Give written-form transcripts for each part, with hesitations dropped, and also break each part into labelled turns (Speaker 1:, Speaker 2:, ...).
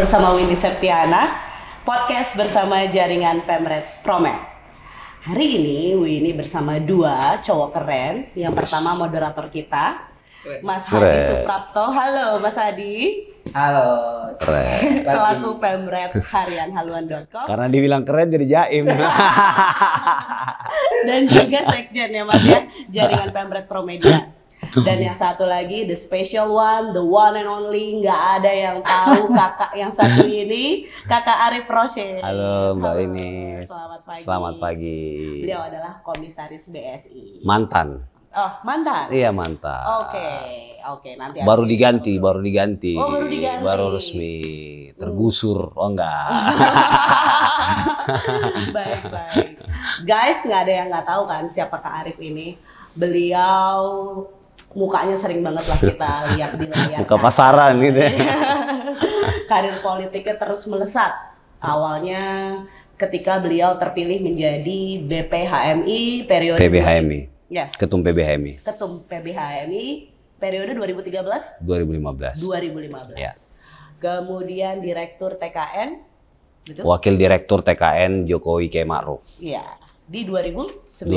Speaker 1: bersama Windy Septiana, podcast bersama jaringan Pemret Promed. Hari ini Windy bersama dua cowok keren. Yang pertama moderator kita, Mas Hadi Suprapto. Halo Mas Hadi.
Speaker 2: Halo.
Speaker 3: Keren.
Speaker 1: Selaku Pemret Harian Haluan.com.
Speaker 3: Karena dibilang keren jadi jaim.
Speaker 1: Dan juga sekjen ya Mas ya, jaringan Pemret Promedia. Dan yang satu lagi, the special one, the one and only, nggak ada yang tahu kakak yang satu ini, kakak Arif Rosyid.
Speaker 3: Halo Mbak ini.
Speaker 1: Selamat pagi.
Speaker 3: Selamat pagi.
Speaker 1: Beliau adalah komisaris BSI.
Speaker 3: Mantan.
Speaker 1: Oh, mantan?
Speaker 3: Iya mantan.
Speaker 1: Oke, nanti.
Speaker 3: Baru diganti.
Speaker 1: Oh, baru diganti.
Speaker 3: Baru resmi. Tergusur. Oh enggak.
Speaker 1: Baik. Guys, nggak ada yang nggak tahu kan siapa Kak Arif ini. Beliau mukanya sering banget lah kita lihat di layar.
Speaker 3: Muka pasaran gitu ya.
Speaker 1: Karir politiknya terus melesat. Awalnya ketika beliau terpilih menjadi BPHMI periode
Speaker 3: PBHMI.
Speaker 1: Ya.
Speaker 3: Ketum PBHMI.
Speaker 1: Ketum PBHMI periode 2013
Speaker 3: 2015.
Speaker 1: Ya. Kemudian Direktur TKN, betul?
Speaker 3: Wakil Direktur TKN Jokowi K. Ma'ruf.
Speaker 1: Iya. Di 2019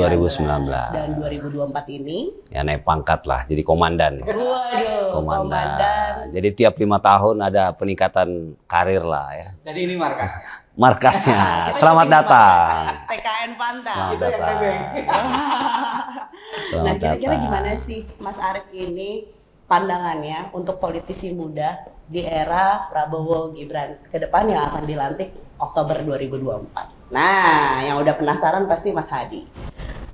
Speaker 1: dan 2024 ini
Speaker 3: ya naik pangkat lah jadi komandan.
Speaker 1: Waduh, komandan.
Speaker 3: Jadi tiap 5 tahun ada peningkatan karir lah ya.
Speaker 2: Jadi ini markasnya.
Speaker 3: Markasnya. Selamat datang.
Speaker 1: TKN Pantang.
Speaker 3: Selamat datang.
Speaker 1: Nah, kira-kira gimana sih Mas Arif ini pandangannya untuk politisi muda di era Prabowo Gibran ke depan yang akan dilantik Oktober 2024. Nah, yang udah penasaran pasti Mas Hadi.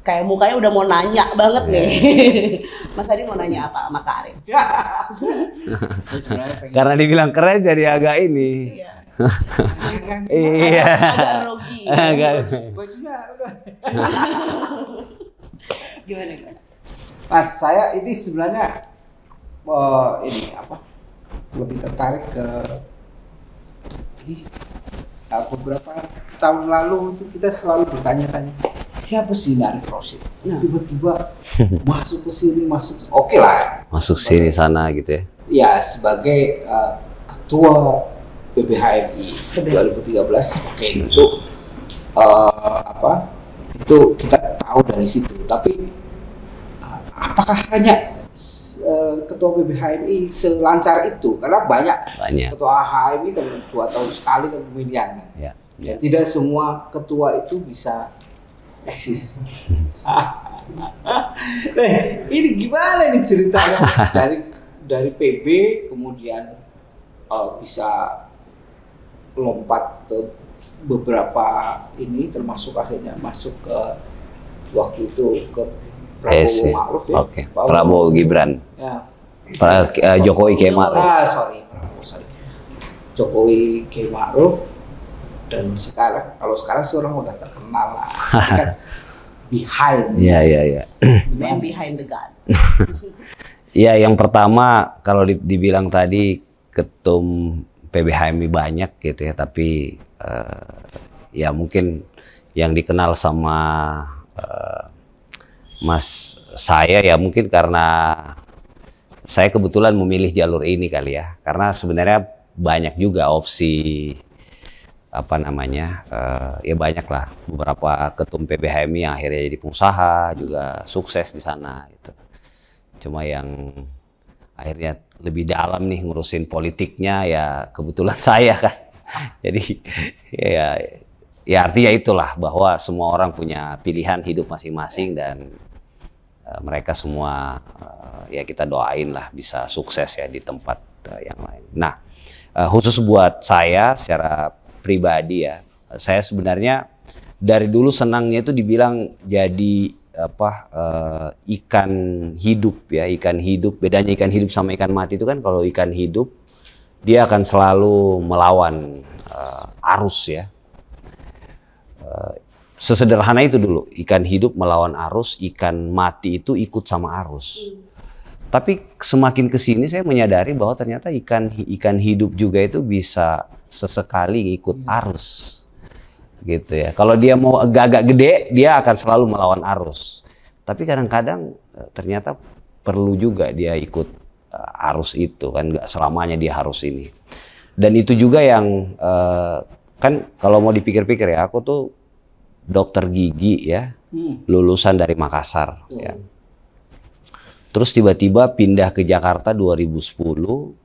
Speaker 1: Kayak mukanya udah mau nanya banget nih. Mas Hadi mau nanya apa sama Kak Arif?
Speaker 3: Karena dibilang keren jadi agak ini. Iya.
Speaker 1: Agak grogi.
Speaker 2: Bajunya udah.
Speaker 1: Gimana?
Speaker 2: Mas, saya ini sebenarnya ini apa? Lebih tertarik ke ini beberapa tahun lalu itu kita selalu bertanya-tanya siapa sih Arif Rosyid? Tiba-tiba masuk ke sini, oke lah.
Speaker 3: Masuk sini sana gitu ya?
Speaker 2: Ya sebagai ketua PBHMI 2013, oke itu itu kita tahu dari situ. Tapi apakah hanya ketua PBHMI selancar itu? Karena banyak. Ketua HMI kan 2 tahun sekali kan pemilihan kan. Ya. Tidak semua ketua itu bisa eksis. Ini gimana nih ceritanya dari PB kemudian bisa lompat ke beberapa ini termasuk akhirnya masuk ke waktu itu ke Prabowo Ma'ruf ya.
Speaker 3: Oke. Prabowo Gibran.
Speaker 2: Ya.
Speaker 3: Jokowi K. Ma'ruf.
Speaker 2: Jokowi K. Ma'ruf. Dan sekarang, kalau sekarang sih orang udah terkenal lah. Kan behind.
Speaker 3: Iya.
Speaker 1: Man behind the gun.
Speaker 3: Ya, yang pertama kalau dibilang tadi ketum PBHMI banyak gitu ya, tapi ya mungkin yang dikenal sama Mas saya ya mungkin karena saya kebetulan memilih jalur ini kali ya, karena sebenarnya banyak juga opsi apa namanya ya banyak lah beberapa ketum PBHMI yang akhirnya jadi pengusaha juga sukses di sana gitu. Cuma yang akhirnya lebih dalam nih ngurusin politiknya ya kebetulan saya kan. Jadi ya artinya itulah bahwa semua orang punya pilihan hidup masing-masing dan mereka semua ya kita doain lah bisa sukses ya di tempat yang lain. Nah, khusus buat saya secara pribadi ya, saya sebenarnya dari dulu senangnya itu dibilang jadi ikan hidup ya, ikan hidup. Bedanya ikan hidup sama ikan mati itu kan kalau ikan hidup dia akan selalu melawan arus ya. Sesederhana itu dulu, ikan hidup melawan arus, ikan mati itu ikut sama arus. Tapi semakin kesini saya menyadari bahwa ternyata ikan hidup juga itu bisa sesekali ikut arus, gitu ya. Kalau dia mau agak gede, dia akan selalu melawan arus. Tapi kadang-kadang ternyata perlu juga dia ikut arus itu kan, nggak selamanya dia harus ini. Dan itu juga yang kan kalau mau dipikir-pikir ya, aku tuh dokter gigi ya, lulusan dari Makassar. Ya. Terus tiba-tiba pindah ke Jakarta 2010.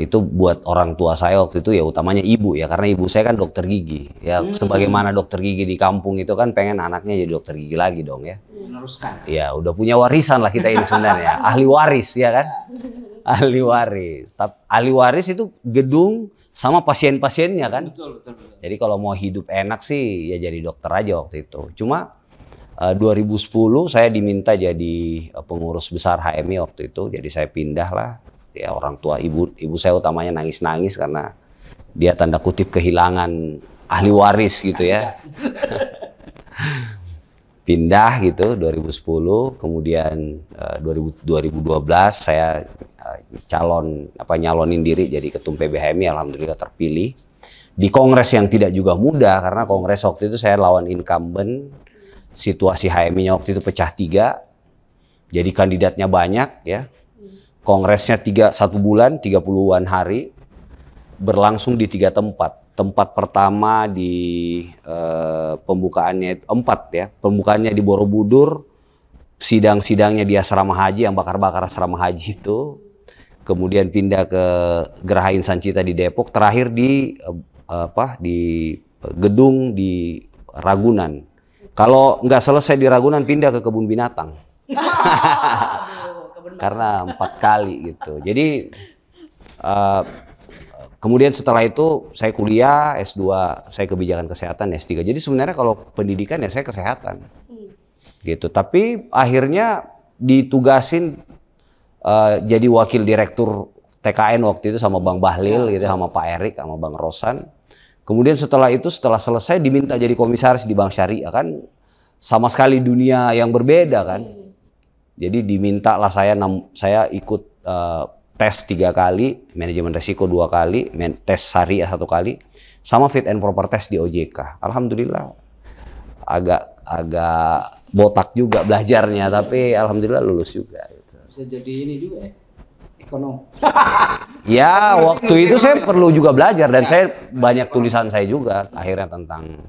Speaker 3: Itu buat orang tua saya waktu itu ya utamanya ibu ya, karena ibu saya kan dokter gigi. Ya sebagaimana dokter gigi di kampung itu kan pengen anaknya jadi dokter gigi lagi dong ya.
Speaker 2: Meneruskan.
Speaker 3: Ya udah punya warisan lah kita ini sebenarnya, ahli waris ya kan. Ahli waris. Ahli waris itu gedung sama pasien-pasiennya kan.
Speaker 2: Betul.
Speaker 3: Jadi kalau mau hidup enak sih ya jadi dokter aja waktu itu. Cuma 2010 saya diminta jadi pengurus besar HMI waktu itu. Jadi saya pindah lah. Ya orang tua ibu saya utamanya nangis-nangis karena dia tanda kutip kehilangan ahli waris gitu ya. Pindah gitu 2010, kemudian 2012 saya nyalonin diri jadi ketum PBHMI, alhamdulillah terpilih. Di kongres yang tidak juga mudah karena kongres waktu itu saya lawan incumbent, situasi HMI-nya waktu itu pecah 3. Jadi kandidatnya banyak ya. Kongresnya 1 bulan, 30-an hari, berlangsung di 3 tempat. Tempat pertama di pembukaannya 4 ya, pembukaannya di Borobudur, sidang-sidangnya di asrama haji yang bakar-bakar asrama haji itu, kemudian pindah ke Geraha Insan Cita di Depok, terakhir di gedung di Ragunan. Kalau nggak selesai di Ragunan pindah ke kebun binatang. Karena 4 kali gitu. Jadi kemudian setelah itu saya kuliah S2, saya kebijakan kesehatan S3. Jadi sebenarnya kalau pendidikan ya saya kesehatan. Gitu. Tapi akhirnya ditugasin jadi wakil direktur TKN waktu itu sama Bang Bahlil gitu, sama Pak Erik, sama Bang Rosan. Kemudian setelah itu setelah selesai diminta jadi komisaris di Bank Syariah, kan sama sekali dunia yang berbeda kan. Jadi diminta lah saya ikut tes 3 kali, manajemen resiko 2 kali, tes syariah 1 kali, sama fit and proper test di OJK. Alhamdulillah agak botak juga belajarnya, tapi alhamdulillah lulus juga. Gitu.
Speaker 2: Bisa jadi ini juga ya, ekonom.
Speaker 3: Ya waktu itu saya perlu juga belajar dan saya banyak tulisan saya juga akhirnya tentang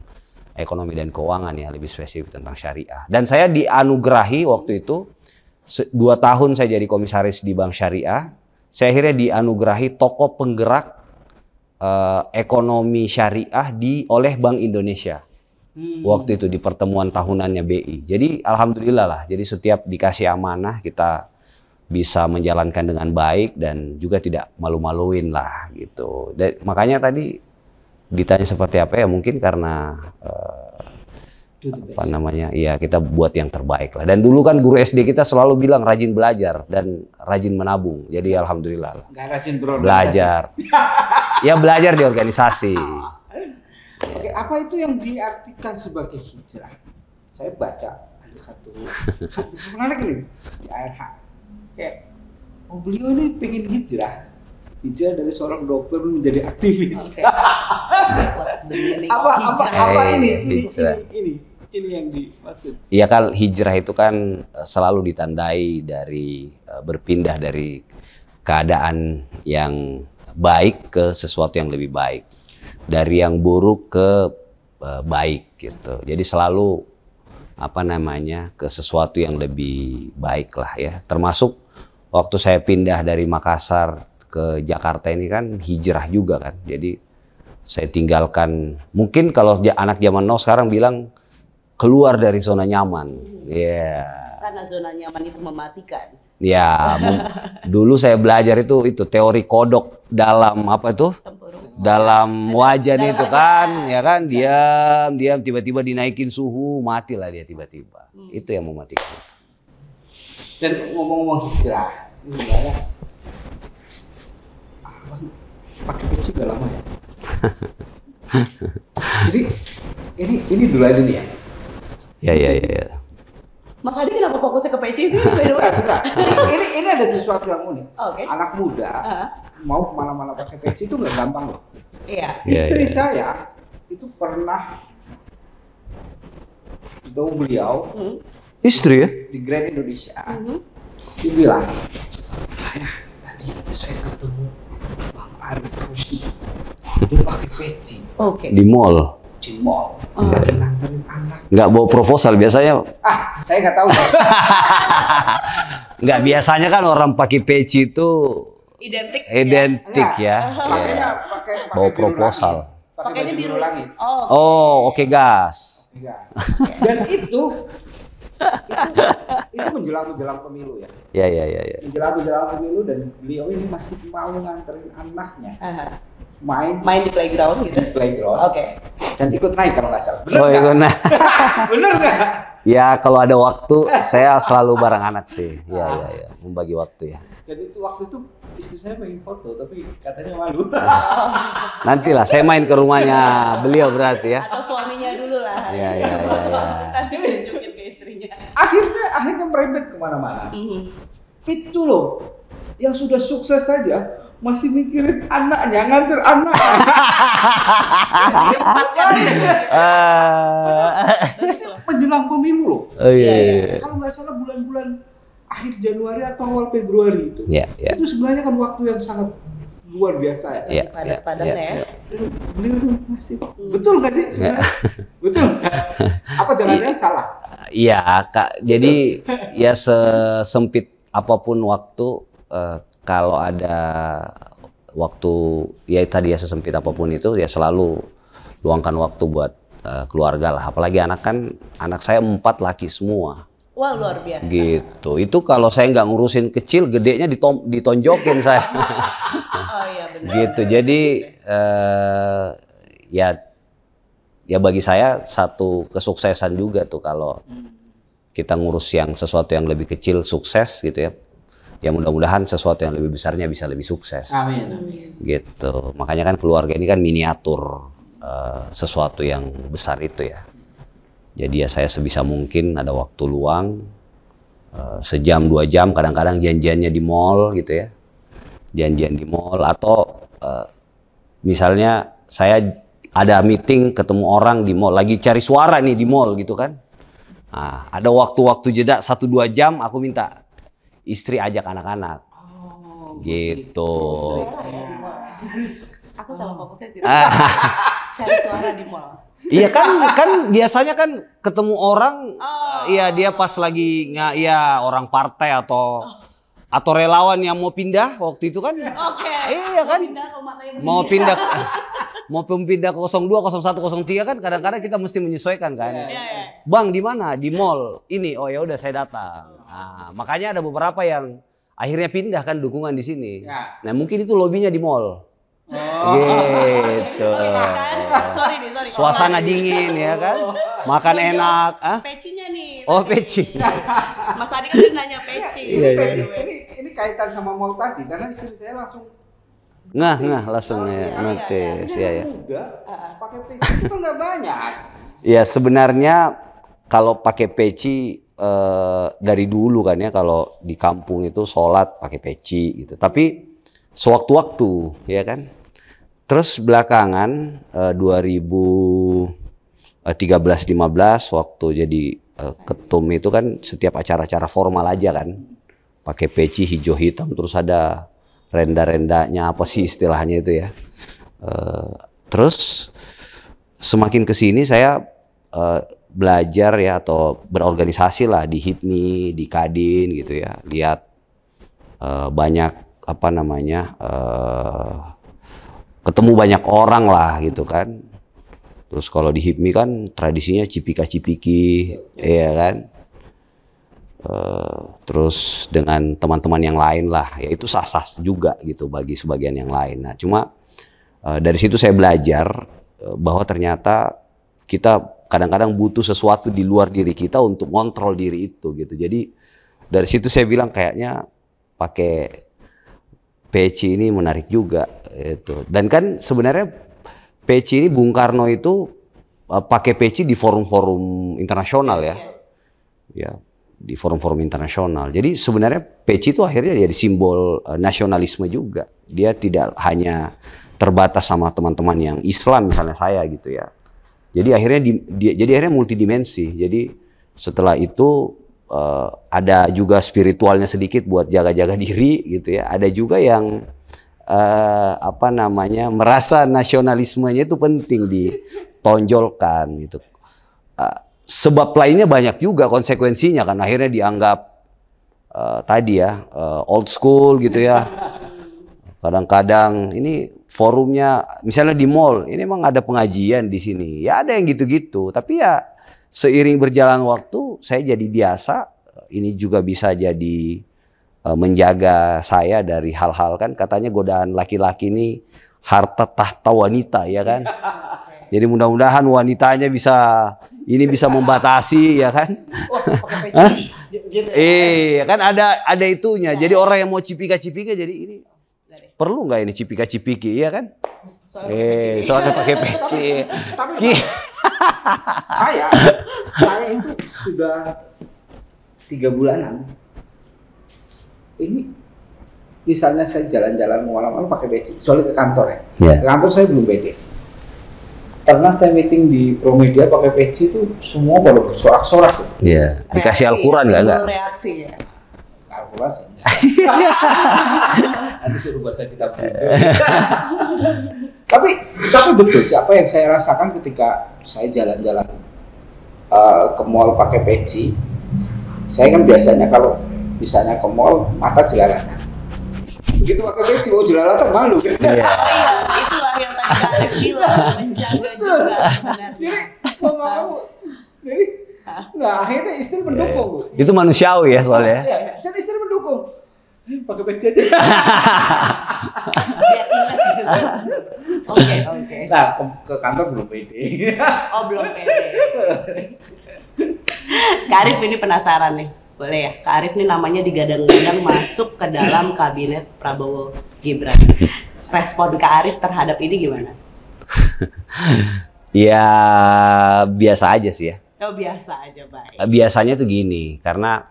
Speaker 3: ekonomi dan keuangan ya, lebih spesifik tentang syariah. Dan saya dianugerahi waktu itu 2 tahun saya jadi komisaris di Bank Syariah. Saya akhirnya dianugerahi tokoh penggerak ekonomi syariah oleh Bank Indonesia. Waktu itu di pertemuan tahunannya BI. Jadi alhamdulillah lah. Jadi setiap dikasih amanah kita bisa menjalankan dengan baik dan juga tidak malu-maluin lah gitu. Dan makanya tadi ditanya seperti apa ya, mungkin karena ya kita buat yang terbaik lah. Dan dulu kan guru SD kita selalu bilang rajin belajar dan rajin menabung. Jadi alhamdulillah lah.
Speaker 2: Nggak rajin berorganisasi.
Speaker 3: Belajar. Ya belajar di organisasi.
Speaker 2: Oke, apa itu yang diartikan sebagai hijrah? Saya baca ada satu hadis menarik ini di ARH. Kayak beliau ini pengen hijrah dari seorang dokter menjadi aktivis. Apa ini yang dimaksud?
Speaker 3: Iya kan, hijrah itu kan selalu ditandai dari berpindah dari keadaan yang baik ke sesuatu yang lebih baik, dari yang buruk ke baik gitu. Jadi selalu ke sesuatu yang lebih baik lah ya. Termasuk waktu saya pindah dari Makassar ke Jakarta ini kan hijrah juga kan. Jadi saya tinggalkan, mungkin kalau anak zaman now sekarang bilang keluar dari zona nyaman. Ya. Yeah.
Speaker 1: Karena zona nyaman itu mematikan.
Speaker 3: Ya, dulu saya belajar itu teori kodok dalam apa itu? Dalam wajan itu kan, ya kan, diam tiba-tiba dinaikin suhu, matilah dia tiba-tiba. Itu yang mematikan.
Speaker 2: Dan ngomong-ngomong hijrah, ini sebenarnya pakai peci udah lama ya. Jadi ini dulu aja nih ya.
Speaker 3: Ya.
Speaker 1: Mas Adi kenapa fokusnya ke peci sih?
Speaker 2: Ini ada sesuatu yang unik.
Speaker 1: Okay.
Speaker 2: Anak muda mau kemana-mana pakai peci itu nggak gampang loh.
Speaker 1: Iya.
Speaker 2: Istri saya itu pernah ketemu beliau.
Speaker 3: Istri ya?
Speaker 2: Di Grand Indonesia. Dia bilang, ayah tadi saya ketemu Bang Arif Rusdi. Dia pakai peci
Speaker 1: Oke.
Speaker 3: Di mall.
Speaker 2: di mall. Lagi nganterin anak.
Speaker 3: Nggak bawa proposal biasanya.
Speaker 2: Saya nggak tahu.
Speaker 3: Nggak, biasanya kan orang pakai peci itu
Speaker 1: Identik.
Speaker 3: identik ya.
Speaker 2: Makanya pakai
Speaker 3: Bawa
Speaker 2: biru
Speaker 3: proposal.
Speaker 2: langit. Pakai
Speaker 1: Pakainya
Speaker 2: baju
Speaker 1: biru
Speaker 2: biru langit.
Speaker 1: Oh.
Speaker 3: Oh, oke gas.
Speaker 2: Iya. Dan itu menjelang pemilu ya.
Speaker 3: Ya.
Speaker 2: Menjelang pemilu dan beliau ini masih mau nganterin anaknya
Speaker 1: Aha.
Speaker 2: main
Speaker 1: Di playground gitu.
Speaker 2: di playground.
Speaker 1: Oke.
Speaker 2: Dan ikut naik kalau nggak salah. Bener
Speaker 3: Oh,
Speaker 2: nggak?
Speaker 3: iya, nah.
Speaker 2: Bener nggak?
Speaker 3: Ya, kalau ada waktu saya selalu bareng anak sih. Ya. Membagi waktu ya.
Speaker 2: Dan itu waktu itu istri saya pengen foto tapi katanya malu.
Speaker 3: Nantilah saya main ke rumahnya beliau berarti ya.
Speaker 1: Atau suaminya dulu lah.
Speaker 3: Iya.
Speaker 1: Nanti tunjukin ke istrinya.
Speaker 2: akhirnya merembet kemana-mana. Itu loh yang sudah sukses saja masih mikirin anaknya, nganter anak. Menjelang pemilu loh.
Speaker 3: Oh iya.
Speaker 2: Kalau nggak salah bulan-bulan akhir Januari atau awal Februari itu.
Speaker 3: Iya.
Speaker 2: Itu sebenarnya kan waktu yang sangat luar biasa ya.
Speaker 3: Iya.
Speaker 1: Padat-padatnya ya.
Speaker 2: Dan beliau masih betul nggak sih sebenarnya? Betul. Apa jangan-jangan salah?
Speaker 3: Iya, Kak. Jadi ya sesempit apapun waktu, kalau ada waktu ya tadi ya sesempit apapun itu ya selalu luangkan waktu buat keluarga lah. Apalagi anak saya 4 laki semua.
Speaker 1: Wah, luar biasa.
Speaker 3: Gitu. Itu kalau saya nggak ngurusin kecil, gedenya ditonjokin saya.
Speaker 1: Oh iya benar.
Speaker 3: Gitu. Jadi ya bagi saya satu kesuksesan juga tuh kalau kita ngurus sesuatu yang lebih kecil sukses gitu ya. Ya mudah-mudahan sesuatu yang lebih besarnya bisa lebih sukses.
Speaker 2: Amin.
Speaker 3: Gitu. Makanya kan keluarga ini kan miniatur sesuatu yang besar itu ya. Jadi ya saya sebisa mungkin ada waktu luang, sejam 2 jam, kadang-kadang janjiannya di mall gitu ya. Janjian di mall atau misalnya saya ada meeting ketemu orang di mall, lagi cari suara nih di mall gitu kan. Nah, ada waktu-waktu jeda 1-2 jam aku minta istri ajak anak-anak. Gitu.
Speaker 1: Aku tahu fokusnya sih. Cari suara di mall.
Speaker 3: Iya kan biasanya kan ketemu orang, iya dia pas lagi orang partai atau relawan yang mau pindah waktu itu kan.
Speaker 1: Oke.
Speaker 3: Iya kan. Mau pindah ke 02, 01, 03 kan kadang-kadang kita mesti menyesuaikan kan.
Speaker 1: Iya.
Speaker 3: Bang di mana? Di mall. Ini. Oh ya udah saya datang. Nah, makanya ada beberapa yang akhirnya pindah kan dukungan di sini.
Speaker 2: Ya.
Speaker 3: Nah, mungkin itu lobbynya di mall. Gitu.
Speaker 1: Sorry.
Speaker 3: Suasana dingin ya kan. Makan enak.
Speaker 1: Pecinya nih.
Speaker 3: Oh, peci.
Speaker 1: Mas Adi kan nanya peci.
Speaker 2: Ini kaitan sama mall tadi karena istri saya langsung
Speaker 3: langsung ya notice ya.
Speaker 2: Muda, pakai peci itu kan nggak banyak.
Speaker 3: Ya sebenarnya kalau pakai peci dari dulu kan ya, kalau di kampung itu sholat pakai peci gitu. Tapi sewaktu-waktu ya kan. Terus belakangan 2013-15 waktu jadi ketum itu kan setiap acara-acara formal aja kan pakai peci hijau hitam, terus ada renda-rendanya apa sih istilahnya itu ya. Terus semakin kesini saya belajar ya atau berorganisasi lah di HIPMI, di Kadin gitu ya, lihat banyak ketemu banyak orang lah gitu kan. Terus kalau di HIPMI kan tradisinya cipika-cipiki, ya kan. Terus dengan teman-teman yang lain lah, ya itu sah-sah juga gitu bagi sebagian yang lain. Nah cuma dari situ saya belajar bahwa ternyata kita kadang-kadang butuh sesuatu di luar diri kita untuk kontrol diri itu gitu. Jadi dari situ saya bilang kayaknya pakai peci ini menarik juga itu. Dan kan sebenarnya peci ini Bung Karno itu pakai peci di forum-forum internasional ya. Ya, di forum-forum internasional. Jadi sebenarnya peci itu akhirnya jadi simbol nasionalisme juga. Dia tidak hanya terbatas sama teman-teman yang Islam misalnya saya gitu ya. Jadi akhirnya multidimensi. Jadi setelah itu ada juga spiritualnya sedikit buat jaga-jaga diri gitu ya. Ada juga yang apa namanya, merasa nasionalismenya itu penting ditonjolkan gitu. Sebab lainnya banyak juga konsekuensinya kan, akhirnya dianggap tadi ya old school gitu ya. Kadang-kadang ini forumnya misalnya di mall, ini emang ada pengajian di sini, ya ada yang gitu-gitu. Tapi ya seiring berjalan waktu saya jadi biasa. Ini juga bisa jadi menjaga saya dari hal-hal, kan katanya godaan laki-laki ini harta tahta wanita ya kan. Jadi mudah-mudahan wanitanya bisa membatasi ya kan. Kan ada itunya. Jadi orang yang mau cipika-cipika jadi ini perlu nggak ini cipika-cipiki ya kan? Soalnya pakai peci.
Speaker 2: Tapi saya itu sudah 3 bulanan. Ini misalnya saya jalan-jalan malam-malam pakai peci, soalnya ke kantor ya.
Speaker 3: Yeah.
Speaker 2: Ke kantor saya belum pede. Pernah saya meeting di Promedia pakai peci itu semua baru bersorak-sorak.
Speaker 3: Iya. Dikasih Al-Quran nggak?
Speaker 1: Reaksi ya.
Speaker 2: Al-Quran sih. Nanti suruh baca kitab. Tapi betul siapa yang saya rasakan ketika saya jalan-jalan ke mall pakai peci. Saya kan biasanya kalau misalnya ke mall mata jelalatan. Begitu pakai peci mau jelalatan malu.
Speaker 3: Iya.
Speaker 1: Itulah yang tadi Arif bilang, menjaga juga sebenarnya.
Speaker 2: Jadi mau jadi nah akhirnya istri mendukung. Bu.
Speaker 3: Itu manusiawi ya soalnya.
Speaker 2: Ya, dan istri mendukung. Pakai peci aja.
Speaker 1: Biar ingat gitu. Oke.
Speaker 2: Nah ke kantor belum pede.
Speaker 1: Oh belum pede. Kak Arif ini penasaran nih. Boleh ya, Kak Arif ini namanya digadang-gadang masuk ke dalam kabinet Prabowo Gibran. Respon Kak Arif terhadap ini gimana?
Speaker 3: Ya biasa aja sih ya.
Speaker 1: Oh biasa aja, baik.
Speaker 3: Biasanya tuh gini, karena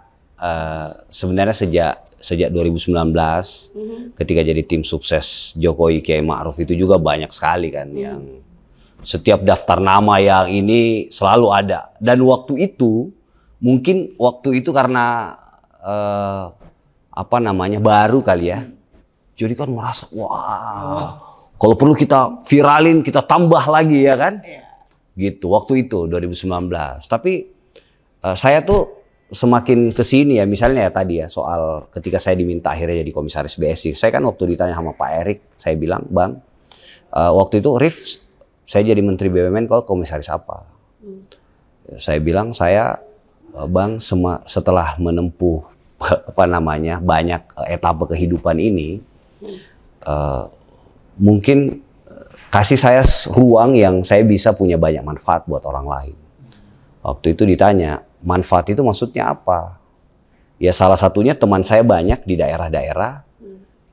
Speaker 3: sebenarnya sejak 2019 ketika jadi tim sukses Jokowi Kiai Ma'ruf itu juga banyak sekali kan yang setiap daftar nama yang ini selalu ada. Dan waktu itu karena apa namanya baru kali ya. Jadi kan merasa wah, kalau perlu kita viralin, kita tambah lagi ya kan. Gitu waktu itu 2019. Tapi saya tuh semakin kesini ya, misalnya ya tadi ya soal ketika saya diminta akhirnya jadi komisaris BSI. Saya kan waktu ditanya sama Pak Erik, saya bilang, Bang, waktu itu Rif, saya jadi Menteri BUMN, kalau komisaris apa? Saya bilang, Bang, setelah menempuh apa namanya banyak etapa kehidupan ini, mungkin kasih saya ruang yang saya bisa punya banyak manfaat buat orang lain. Waktu itu ditanya, manfaat itu maksudnya apa? Ya salah satunya teman saya banyak di daerah-daerah.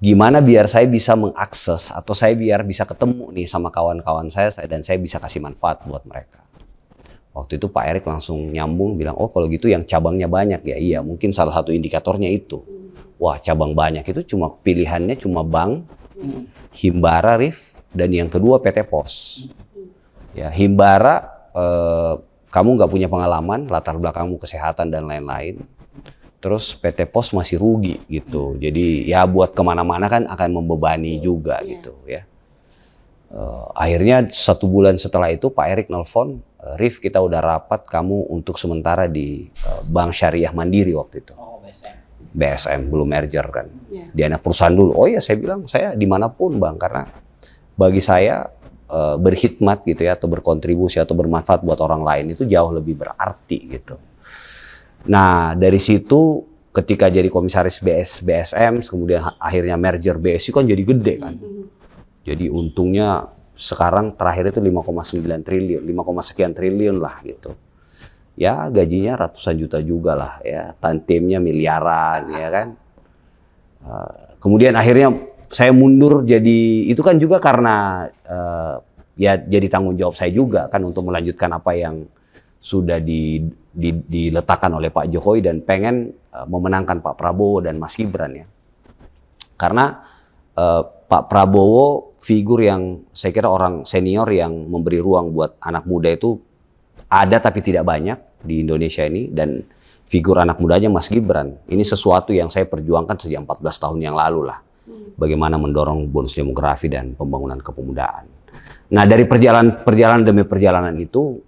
Speaker 3: Gimana biar saya bisa mengakses atau saya biar bisa ketemu nih sama kawan-kawan saya dan saya bisa kasih manfaat buat mereka. Waktu itu Pak Erik langsung nyambung bilang, oh kalau gitu yang cabangnya banyak ya. Iya, mungkin salah satu indikatornya itu. Wah, cabang banyak itu cuma pilihannya cuma bank, Himbara, Rif, dan yang kedua PT Pos. Ya, Himbara kamu nggak punya pengalaman, latar belakangmu kesehatan dan lain-lain. Terus PT Pos masih rugi gitu. Jadi ya buat kemana-mana kan akan membebani juga gitu ya. Akhirnya 1 bulan setelah itu Pak Erik nelpon, Rif kita udah rapat kamu untuk sementara di Bank Syariah Mandiri waktu itu.
Speaker 2: Oh,
Speaker 3: BSM belum merger kan. Di anak perusahaan dulu. Oh ya saya bilang saya dimanapun Bang, karena bagi saya berkhidmat gitu ya atau berkontribusi atau bermanfaat buat orang lain itu jauh lebih berarti gitu. Nah dari situ ketika jadi komisaris BSM kemudian akhirnya merger BSI kan jadi gede kan. Jadi untungnya sekarang terakhir itu 5,9 triliun, 5, sekian triliun lah gitu. Ya gajinya ratusan juta juga lah ya, tantimnya miliaran ya kan. Kemudian akhirnya saya mundur jadi, itu kan juga karena ya jadi tanggung jawab saya juga kan untuk melanjutkan apa yang sudah diletakkan oleh Pak Jokowi dan pengen memenangkan Pak Prabowo dan Mas Gibran ya. Karena Pak Prabowo figur yang saya kira orang senior yang memberi ruang buat anak muda itu ada tapi tidak banyak di Indonesia ini, dan figur anak mudanya Mas Gibran ini sesuatu yang saya perjuangkan sejak 14 tahun yang lalu lah. bagaimana mendorong bonus demografi dan pembangunan kepemudaan. Nah, dari perjalanan demi perjalanan itu,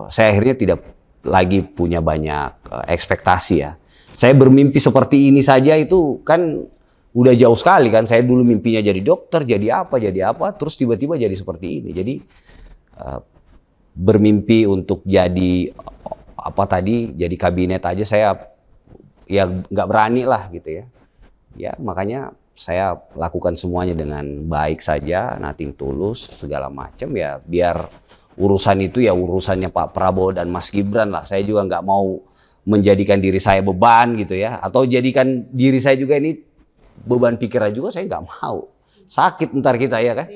Speaker 3: saya akhirnya tidak lagi punya banyak ekspektasi ya. Saya bermimpi seperti ini saja itu kan udah jauh sekali kan. Saya dulu mimpinya jadi dokter, jadi apa, terus tiba-tiba jadi seperti ini. Jadi bermimpi untuk jadi jadi kabinet aja saya ya nggak berani lah gitu ya. Ya makanya saya lakukan semuanya dengan baik saja, nothing tulus, segala macam ya biar urusan itu ya urusannya Pak Prabowo dan Mas Gibran lah. Saya juga nggak mau menjadikan diri saya beban gitu ya, atau jadikan diri saya juga ini beban pikiran juga, saya nggak mau. Sakit ntar kita ya kan,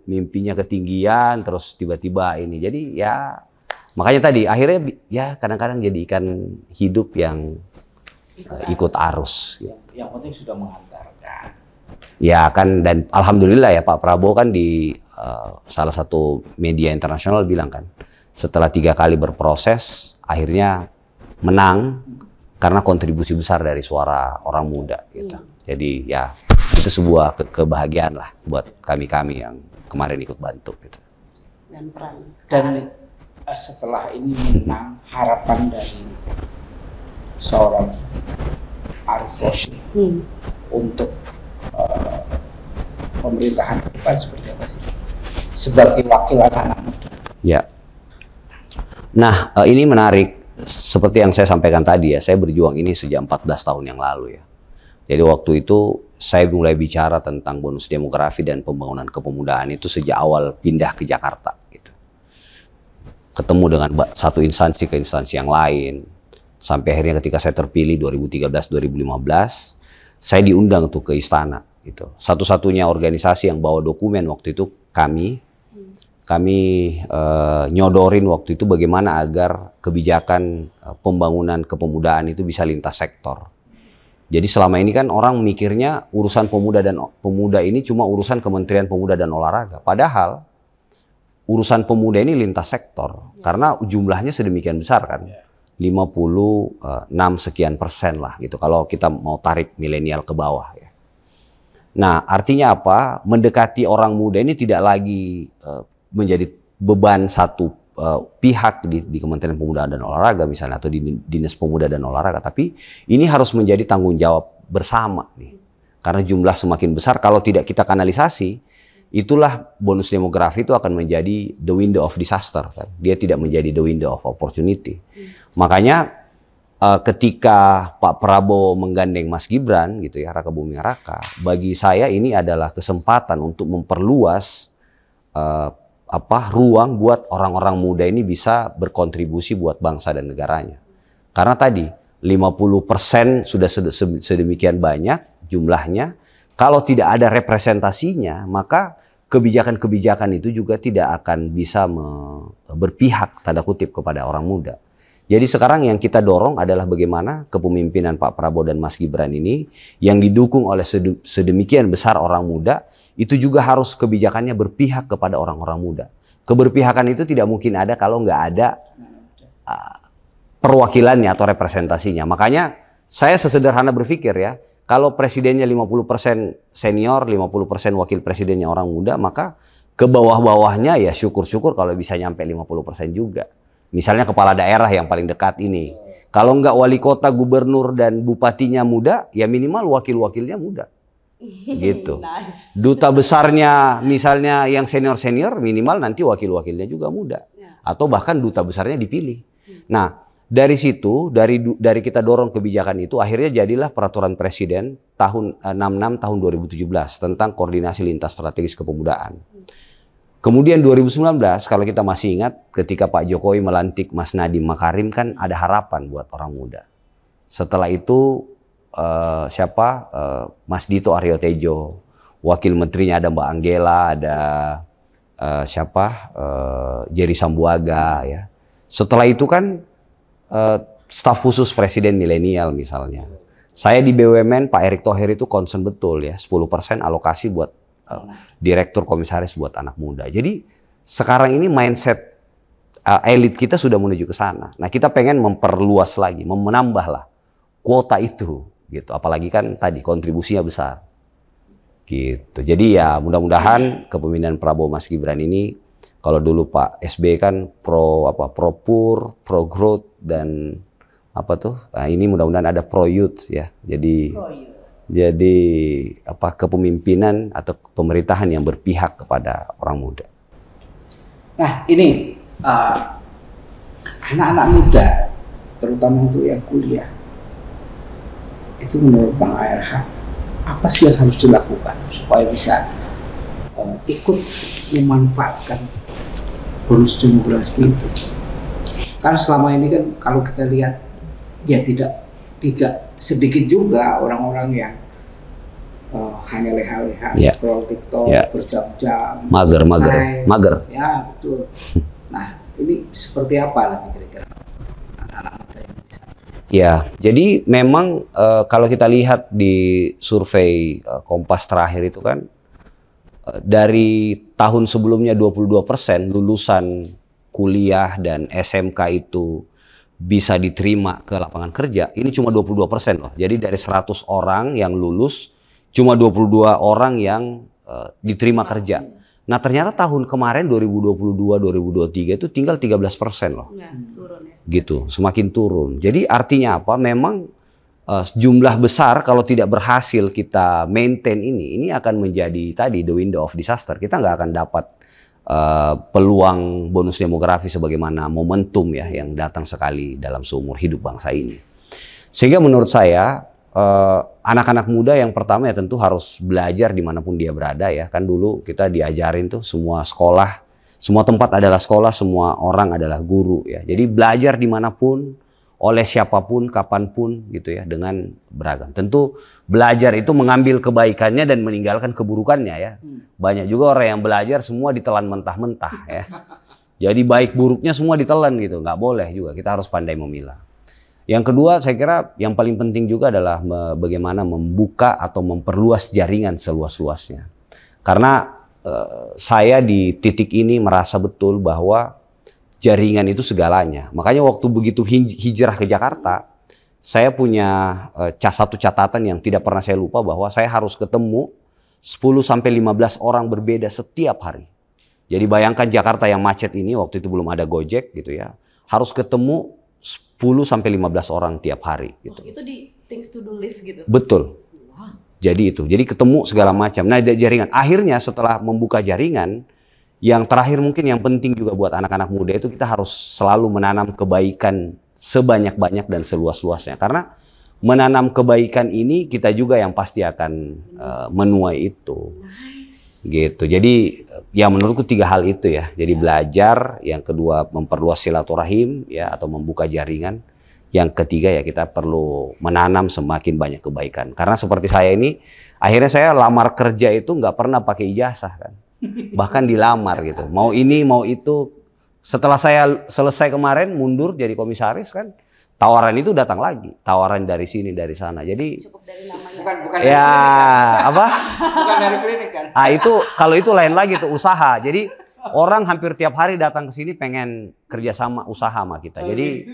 Speaker 3: mimpinya ketinggian terus tiba-tiba ini. Jadi ya makanya tadi akhirnya ya kadang-kadang jadi ikan hidup yang ikut arus. Gitu.
Speaker 2: Yang penting sudah mengantarkan.
Speaker 3: Ya kan, dan alhamdulillah ya Pak Prabowo kan di salah satu media internasional bilang kan, setelah 3 kali berproses akhirnya menang karena kontribusi besar dari suara orang muda gitu. Jadi ya itu sebuah kebahagiaan lah buat kami yang kemarin ikut bantu gitu.
Speaker 2: Dan setelah ini menang, harapan dari seorang Arief Rashid untuk pemerintahan ke depan seperti apa sih? Sebagai wakil anak-anak muda.
Speaker 3: Ya. Nah, ini menarik. Seperti yang saya sampaikan tadi ya, saya berjuang ini sejak 14 tahun yang lalu ya. Jadi waktu itu saya mulai bicara tentang bonus demografi dan pembangunan kepemudaan itu sejak awal pindah ke Jakarta gitu. Ketemu dengan satu instansi ke instansi yang lain. Sampai akhirnya ketika saya terpilih 2013-2015, saya diundang tuh ke istana gitu. Satu-satunya organisasi yang bawa dokumen waktu itu kami nyodorin waktu itu bagaimana agar kebijakan pembangunan kepemudaan itu bisa lintas sektor. Jadi selama ini kan orang mikirnya urusan pemuda ini cuma urusan Kementerian Pemuda dan Olahraga. Padahal urusan pemuda ini lintas sektor karena jumlahnya sedemikian besar kan. 56 sekian persen lah gitu kalau kita mau tarik milenial ke bawah ya. Nah artinya apa? Mendekati orang muda ini tidak lagi menjadi beban satu pihak di Kementerian Pemuda dan Olahraga misalnya atau di Dinas Pemuda dan Olahraga, tapi ini harus menjadi tanggung jawab bersama nih. Karena jumlah semakin besar kalau tidak kita kanalisasi, itulah bonus demografi itu akan menjadi the window of disaster kan. Dia tidak menjadi the window of opportunity. Makanya ketika Pak Prabowo menggandeng Mas Gibran gitu ya, Raka Buming Raka, bagi saya ini adalah kesempatan untuk memperluas ruang buat orang-orang muda ini bisa berkontribusi buat bangsa dan negaranya. Karena tadi 50% sudah sedemikian banyak jumlahnya, kalau tidak ada representasinya, maka kebijakan-kebijakan itu juga tidak akan bisa berpihak tanda kutip kepada orang muda. Jadi sekarang yang kita dorong adalah bagaimana kepemimpinan Pak Prabowo dan Mas Gibran ini yang didukung oleh sedemikian besar orang muda, itu juga harus kebijakannya berpihak kepada orang-orang muda. Keberpihakan itu tidak mungkin ada kalau nggak ada perwakilannya atau representasinya. Makanya saya sesederhana berpikir ya, kalau presidennya 50% senior, 50% wakil presidennya orang muda, maka ke bawah-bawahnya ya syukur-syukur kalau bisa nyampe 50% juga. Misalnya kepala daerah yang paling dekat ini. Kalau nggak wali kota, gubernur, dan bupatinya muda, ya minimal wakil-wakilnya muda. Gitu.
Speaker 1: Nice.
Speaker 3: Duta besarnya misalnya yang senior-senior, minimal nanti wakil-wakilnya juga muda. Atau bahkan duta besarnya dipilih. Nah, dari situ, dari kita dorong kebijakan itu, akhirnya jadilah peraturan presiden tahun 66 tahun 2017 tentang koordinasi lintas strategis kepemudaan. Kemudian 2019, kalau kita masih ingat, ketika Pak Jokowi melantik Mas Nadiem Makarim kan ada harapan buat orang muda. Setelah itu Mas Dito Aryo Tejo, wakil menterinya ada Mbak Anggela, ada Jerry Sambuaga ya. Setelah itu kan staf khusus presiden milenial misalnya. Saya di BUMN Pak Erick Thohir itu concern betul ya, 10% alokasi buat direktur komisaris buat anak muda. Jadi sekarang ini mindset elit kita sudah menuju ke sana. Nah kita pengen memperluas lagi, menambah lah kuota itu gitu. Apalagi kan tadi kontribusinya besar. Gitu. Jadi ya mudah-mudahan kepemimpinan Prabowo Mas Gibran ini, kalau dulu Pak SBY kan pro pur, pro growth dan apa tuh? Nah, ini mudah-mudahan ada pro youth ya. Jadi kepemimpinan atau pemerintahan yang berpihak kepada orang muda.
Speaker 2: Nah ini anak-anak muda, terutama untuk yang kuliah, itu menurut Bang ARH, apa sih yang harus dilakukan supaya bisa ikut memanfaatkan bonus demografi itu? Karena selama ini kan kalau kita lihat ya tidak sedikit juga orang-orang yang hanya leha-leha scroll TikTok berjam-jam,
Speaker 3: mager.
Speaker 2: Ya betul. Nah ini seperti apa nanti kira-kira anak-anak muda yang bisa?
Speaker 3: Ya, jadi memang kalau kita lihat di survei Kompas terakhir itu kan dari tahun sebelumnya 22% lulusan kuliah dan SMK itu bisa diterima ke lapangan kerja, ini cuma 22% loh. Jadi dari 100 orang yang lulus, cuma 22 orang yang diterima kerja. Nah ternyata tahun kemarin 2022-2023 itu tinggal 13% loh.
Speaker 1: Ya, turun ya.
Speaker 3: Gitu, semakin turun. Jadi artinya apa? Memang jumlah besar kalau tidak berhasil kita maintain ini akan menjadi tadi the window of disaster. Kita nggak akan dapat peluang bonus demografi sebagaimana momentum ya yang datang sekali dalam seumur hidup bangsa ini. Sehingga menurut saya anak-anak muda yang pertama ya tentu harus belajar dimanapun dia berada ya. Kan dulu kita diajarin tuh semua sekolah, semua tempat adalah sekolah, semua orang adalah guru ya. Jadi belajar dimanapun, oleh siapapun, kapanpun gitu ya, dengan beragam. Tentu belajar itu mengambil kebaikannya dan meninggalkan keburukannya ya. Banyak juga orang yang belajar semua ditelan mentah-mentah ya. Jadi baik buruknya semua ditelan gitu, nggak boleh juga. Kita harus pandai memilah. Yang kedua, saya kira yang paling penting juga adalah bagaimana membuka atau memperluas jaringan seluas-luasnya. Karena saya di titik ini merasa betul bahwa jaringan itu segalanya. Makanya waktu begitu hijrah ke Jakarta, saya punya satu catatan yang tidak pernah saya lupa bahwa saya harus ketemu 10-15 orang berbeda setiap hari. Jadi bayangkan Jakarta yang macet ini, waktu itu belum ada Gojek gitu ya, harus ketemu 10-15 orang tiap hari. Gitu.
Speaker 1: Itu di things to do list gitu?
Speaker 3: Betul.
Speaker 1: Wow.
Speaker 3: Jadi itu, jadi ketemu segala macam. Nah ada jaringan. Akhirnya setelah membuka jaringan, yang terakhir mungkin yang penting juga buat anak-anak muda itu kita harus selalu menanam kebaikan sebanyak-banyak dan seluas-luasnya. Karena menanam kebaikan ini kita juga yang pasti akan menuai itu. Nice. Gitu. Jadi ya menurutku 3 hal itu ya. Jadi belajar, yang kedua memperluas silaturahim ya atau membuka jaringan. Yang ketiga ya kita perlu menanam semakin banyak kebaikan. Karena seperti saya ini, akhirnya saya lamar kerja itu nggak pernah pakai ijazah kan. Bahkan dilamar gitu. Mau ini, mau itu. Setelah saya selesai kemarin mundur jadi komisaris kan, tawaran itu datang lagi. Tawaran dari sini, dari sana. Jadi
Speaker 1: cukup dari namanya.
Speaker 2: Bukan
Speaker 3: ya
Speaker 2: dari
Speaker 3: apa?
Speaker 2: Bukan dari klinik kan?
Speaker 3: Ah itu kalau itu lain lagi tuh usaha. Jadi orang hampir tiap hari datang ke sini pengen kerjasama usaha sama kita. Jadi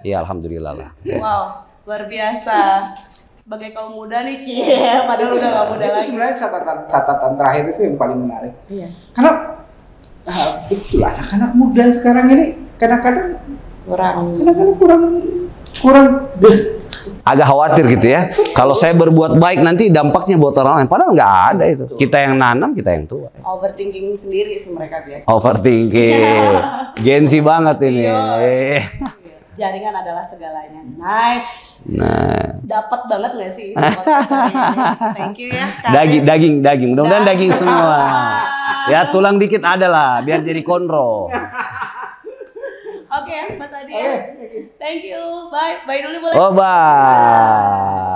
Speaker 3: ya alhamdulillah lah.
Speaker 1: Wow, luar biasa. Sebagai kaum muda nih, padahal udah gak muda
Speaker 2: itu
Speaker 1: lagi.
Speaker 2: sebenarnya catatan terakhir itu yang paling menarik.
Speaker 1: Iya.
Speaker 2: Karena betul anak-anak muda sekarang ini kadang-kadang kurang
Speaker 3: Agak khawatir gitu ya. Kalau saya berbuat baik nanti dampaknya buat orang lain. Padahal nggak ada itu. Kita yang nanam, kita yang tua.
Speaker 1: Overthinking sendiri sih mereka biasa.
Speaker 3: Overthinking. Gensi banget ini.
Speaker 1: Jaringan adalah segalanya. Nice.
Speaker 3: Nah.
Speaker 1: Dapat banget nggak sih? Thank you ya.
Speaker 3: Daging. Mudah-mudahan daging semua. Ya tulang dikit ada lah, biar jadi konro.
Speaker 1: Oke, Mas Adi. Thank you. Bye. Bye dulu boleh.
Speaker 3: Oh, bye.